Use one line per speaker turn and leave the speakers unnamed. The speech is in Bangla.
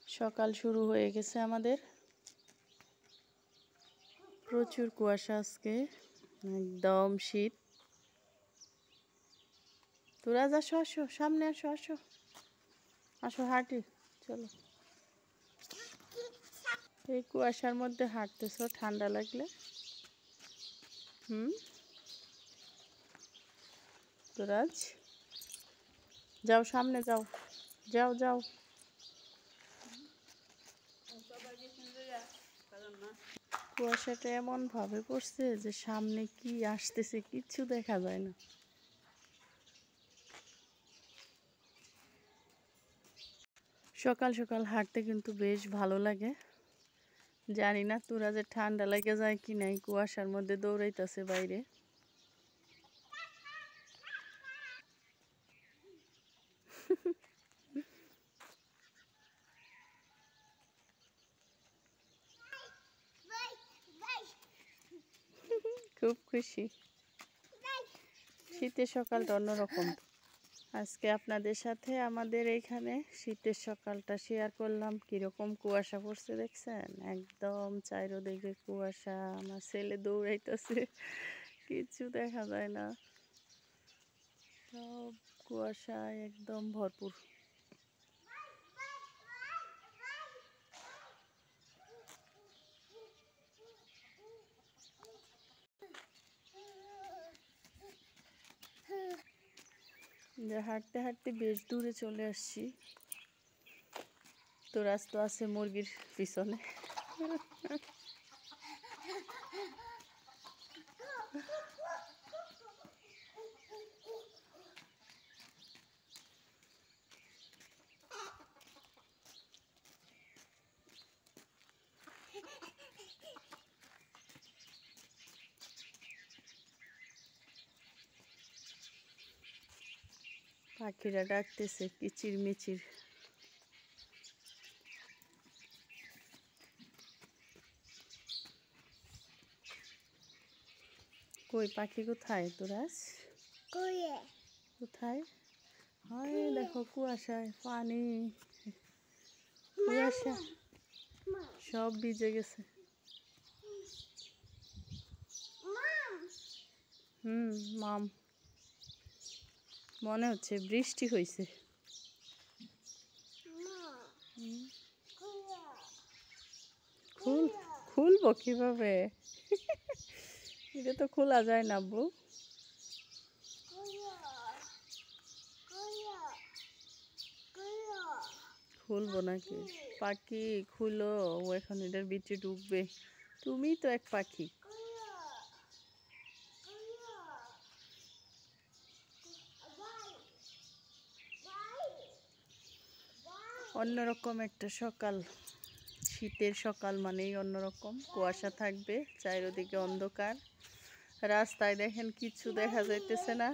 সকাল শুরু হয়ে গেছে আমাদের। প্রচুর কুয়াশা আজকে, একদম শীত। তুরাজ আসো আসো, সামনে আসো আসো আসো, হাঁটি চলো। এই কুয়াশার মধ্যে হাঁটতেছো ঠান্ডা লাগলে? তুরাজ যাও, সামনে যাও, যাও যাও। কুয়াশাটা এমন ভাবে পড়ছে যে সামনে কি আসতেছে কিচ্ছু দেখা যায় না। সকাল সকাল হাঁটতে কিন্তু বেশ ভালো লাগে। জানি না তুরাজের ঠান্ডা লেগে যায় কি নাই, কুয়াশার মধ্যে দৌড়াইতেছে বাইরে। খুব খুশি। শীতের সকালটা অন্যরকম। আজকে আপনাদের সাথে আমাদের এইখানে শীতের সকালটা শেয়ার করলাম। কিরকম কুয়াশা পড়ছে দেখছেন? একদম চারিদিকে কুয়াশা। আমার ছেলে দৌড়াইতেছে, কিছু দেখা যায় না, সব কুয়াশায় একদম ভরপুর। হাঁটতে হাঁটতে বেশ দূরে চলে আসছি। তো রাস্তা আছে মুরগির পিছনে। পাখিরা ডাকতেছে কিচির মিচির। কই পাখি কোথায় তোরাস? কোথায়? হয় দেখো কুয়াশায় পানি, কুয়াশা সব ভিজে গেছে। মাম মনে হচ্ছে বৃষ্টি হয়েছে। খুলবো কিভাবে? এটা তো খোলা যায় না আব্বু। খুলবো নাকি? পাখি খুলো, ও এখন এটার ভিতরে ঢুকবে। তুমি তো এক পাখি। অন্যরকম একটা সকাল। শীতের সকাল মানেই অন্যরকম। কুয়াশা থাকবে, চারিদিকে অন্ধকার। রাস্তায় দেখেন কিচ্ছু দেখা যাইতেছে না।